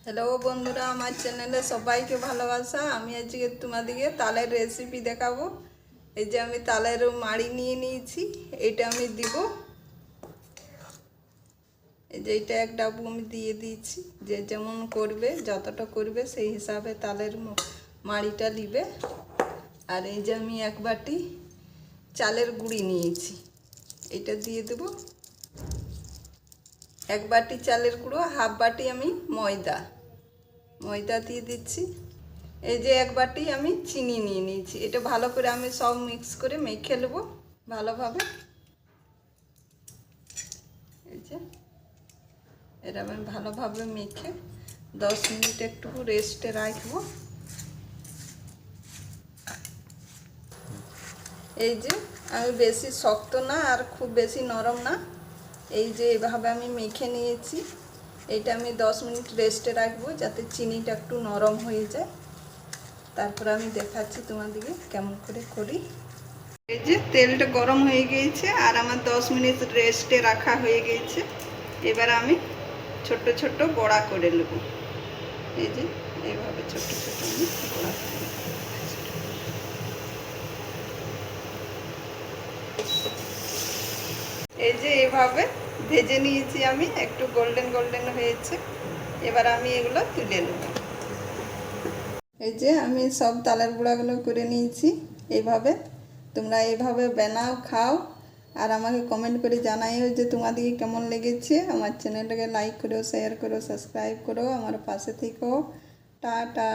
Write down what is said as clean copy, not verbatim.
Hello বন্ধুরা, আমার চ্যানেলে সবাইকে ভালোবাসা। আমি আজকে তোমাদেরকে তালের রেসিপি দেখাবো। এই যে আমি তালের মাড়ি নিয়ে নিয়েছি, এটা আমি দিব। এই যে এটা এক ডাবু আমি দিয়ে দিয়েছি। যে যেমন করবে, যতটা করবে সেই হিসাবে তালের মাড়িটা নিবে। আর এই যে আমি এক বাটি চালের গুঁড়ি নিয়েছি, এটা দিয়ে দেব। এক বাটি চালের গুঁড়ো, হাফ বাটি আমি ময়দা দিয়ে দিচ্ছি। এই যে এক বাটি আমি চিনি নিয়ে নিয়েছি, এটা ভালো করে আমি সব মিক্স করে মেখে নেব ভালোভাবে। এই যে এটা আমি ভালোভাবে মেখে 10 মিনিট একটু রেস্টে রাখবো। এই যে আমি বেশি শক্ত না আর খুব বেশি নরম না, এই যে এভাবে আমি মেখে নিয়েছি। এটা আমি 10 মিনিট রেস্টে রাখবো যাতে চিনিটা একটু নরম হয়ে যায়। তারপর আমি দেখাচ্ছি তোমাদেরকে কেমন করে করি। এই যে তেলটা গরম হয়ে গিয়েছে আর আমার 10 মিনিট রেস্টে রাখা হয়ে গিয়েছে। এবার আমি ছোট ছোট বড়া করে নেব। এই যে এইভাবে ছোট ছোট আমি বড়া করে নেব। এই যে এভাবে ভেজে নিয়েছি আমি, একটু গোল্ডেন গোল্ডেন হয়েছে। এবার আমি এগুলো তুলে নেব। এই যে আমি সব তালের বড়াগুলো করে নিয়েছি। এইভাবে তোমরা এইভাবে বানাও, খাও, আর আমাকে কমেন্ট করে জানাইও যে তোমাদেরকে কেমন লেগেছে। আমার চ্যানেলটাকে লাইক করো, শেয়ার করো, সাবস্ক্রাইব করো, আমার পাশে থেকো। টাটা।